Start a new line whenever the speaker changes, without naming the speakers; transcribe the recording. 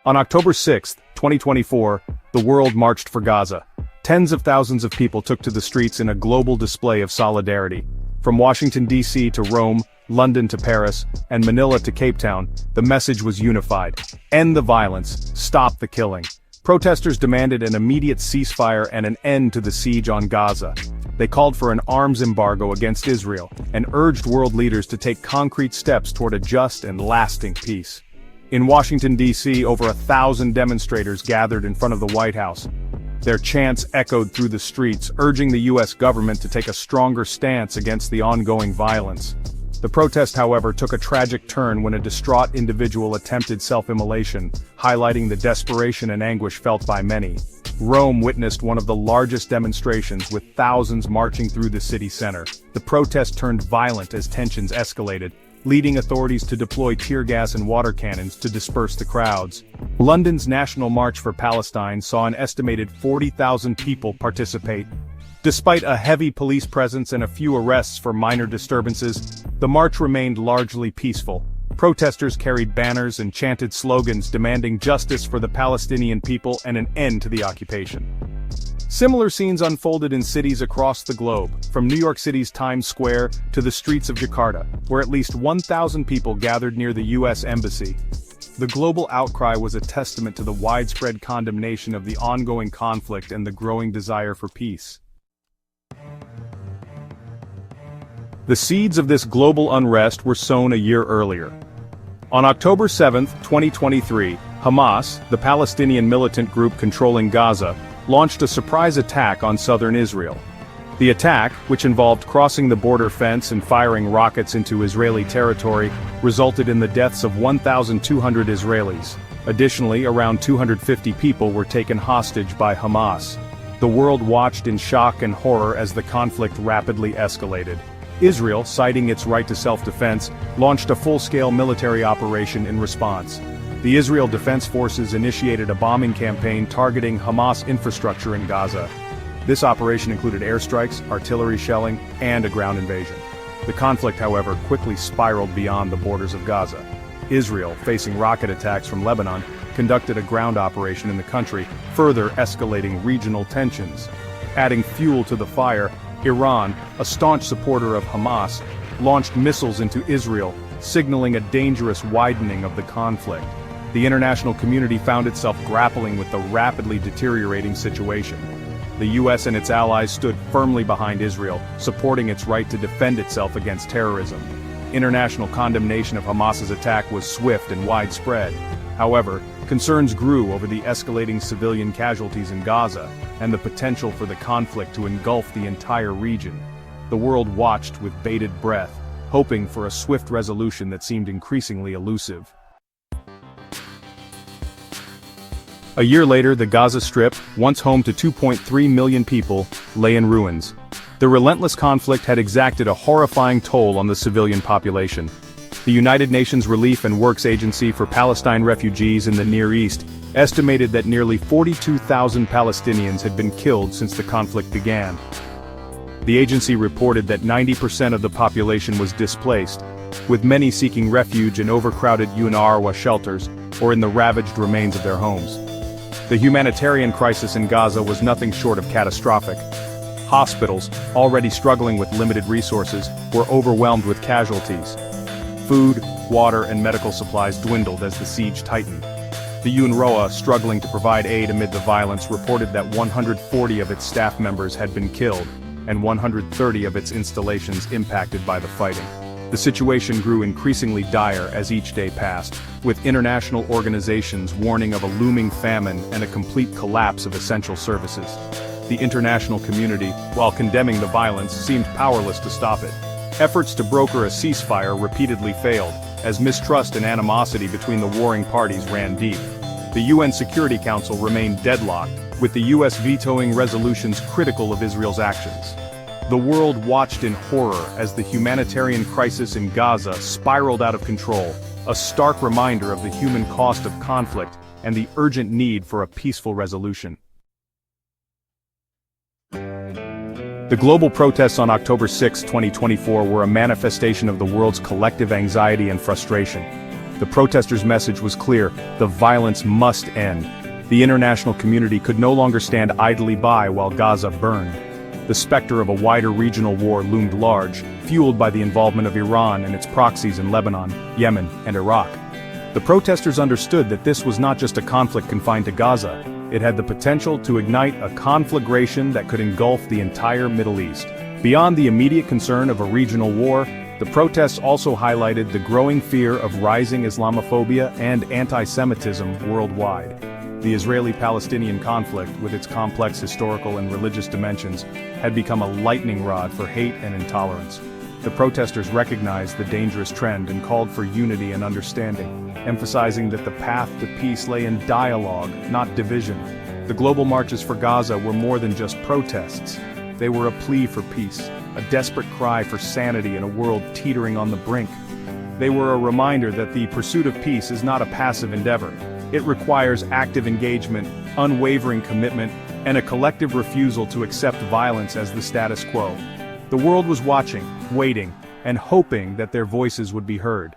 On October 6, 2024, the world marched for Gaza. Tens of thousands of people took to the streets in a global display of solidarity. From Washington, D.C. to Rome, London to Paris, and Manila to Cape Town, the message was unified. End the violence, stop the killing. Protesters demanded an immediate ceasefire and an end to the siege on Gaza. They called for an arms embargo against Israel, and urged world leaders to take concrete steps toward a just and lasting peace. In Washington, D.C., over 1,000 demonstrators gathered in front of the White House. Their chants echoed through the streets, urging the U.S. government to take a stronger stance against the ongoing violence. The protest, however, took a tragic turn when a distraught individual attempted self-immolation, highlighting the desperation and anguish felt by many. Rome witnessed one of the largest demonstrations, with thousands marching through the city center. The protest turned violent as tensions escalated, leading authorities to deploy tear gas and water cannons to disperse the crowds. London's National March for Palestine saw an estimated 40,000 people participate. Despite a heavy police presence and a few arrests for minor disturbances, the march remained largely peaceful. Protesters carried banners and chanted slogans demanding justice for the Palestinian people and an end to the occupation. Similar scenes unfolded in cities across the globe, from New York City's Times Square to the streets of Jakarta, where at least 1,000 people gathered near the U.S. Embassy. The global outcry was a testament to the widespread condemnation of the ongoing conflict and the growing desire for peace. The seeds of this global unrest were sown a year earlier. On October 7, 2023, Hamas, the Palestinian militant group controlling Gaza, launched a surprise attack on southern Israel. The attack, which involved crossing the border fence and firing rockets into Israeli territory, resulted in the deaths of 1,200 Israelis. Additionally, around 250 people were taken hostage by Hamas. The world watched in shock and horror as the conflict rapidly escalated. Israel, citing its right to self-defense, launched a full-scale military operation in response. The Israel Defense Forces initiated a bombing campaign targeting Hamas infrastructure in Gaza. This operation included airstrikes, artillery shelling, and a ground invasion. The conflict, however, quickly spiraled beyond the borders of Gaza. Israel, facing rocket attacks from Lebanon, conducted a ground operation in the country, further escalating regional tensions. Adding fuel to the fire, Iran, a staunch supporter of Hamas, launched missiles into Israel, signaling a dangerous widening of the conflict. The international community found itself grappling with the rapidly deteriorating situation. The U.S. and its allies stood firmly behind Israel, supporting its right to defend itself against terrorism. International condemnation of Hamas's attack was swift and widespread. However, concerns grew over the escalating civilian casualties in Gaza, and the potential for the conflict to engulf the entire region. The world watched with bated breath, hoping for a swift resolution that seemed increasingly elusive. A year later, the Gaza Strip, once home to 2.3 million people, lay in ruins. The relentless conflict had exacted a horrifying toll on the civilian population. The United Nations Relief and Works Agency for Palestine Refugees in the Near East estimated that nearly 42,000 Palestinians had been killed since the conflict began. The agency reported that 90% of the population was displaced, with many seeking refuge in overcrowded UNRWA shelters or in the ravaged remains of their homes. The humanitarian crisis in Gaza was nothing short of catastrophic. Hospitals, already struggling with limited resources, were overwhelmed with casualties. Food, water, and medical supplies dwindled as the siege tightened. The UNRWA, struggling to provide aid amid the violence, reported that 140 of its staff members had been killed, and 130 of its installations impacted by the fighting. The situation grew increasingly dire as each day passed, with international organizations warning of a looming famine and a complete collapse of essential services. The international community, while condemning the violence, seemed powerless to stop it. Efforts to broker a ceasefire repeatedly failed, as mistrust and animosity between the warring parties ran deep. The UN Security Council remained deadlocked, with the US vetoing resolutions critical of Israel's actions. The world watched in horror as the humanitarian crisis in Gaza spiraled out of control, a stark reminder of the human cost of conflict and the urgent need for a peaceful resolution. The global protests on October 6, 2024 were a manifestation of the world's collective anxiety and frustration. The protesters' message was clear: the violence must end. The international community could no longer stand idly by while Gaza burned. The specter of a wider regional war loomed large, fueled by the involvement of Iran and its proxies in Lebanon, Yemen, and Iraq. The protesters understood that this was not just a conflict confined to Gaza. It had the potential to ignite a conflagration that could engulf the entire Middle East. Beyond the immediate concern of a regional war, the protests also highlighted the growing fear of rising Islamophobia and anti-Semitism worldwide. The Israeli-Palestinian conflict, with its complex historical and religious dimensions, had become a lightning rod for hate and intolerance. The protesters recognized the dangerous trend and called for unity and understanding, emphasizing that the path to peace lay in dialogue, not division. The global marches for Gaza were more than just protests. They were a plea for peace, a desperate cry for sanity in a world teetering on the brink. They were a reminder that the pursuit of peace is not a passive endeavor. It requires active engagement, unwavering commitment, and a collective refusal to accept violence as the status quo. The world was watching, waiting, and hoping that their voices would be heard.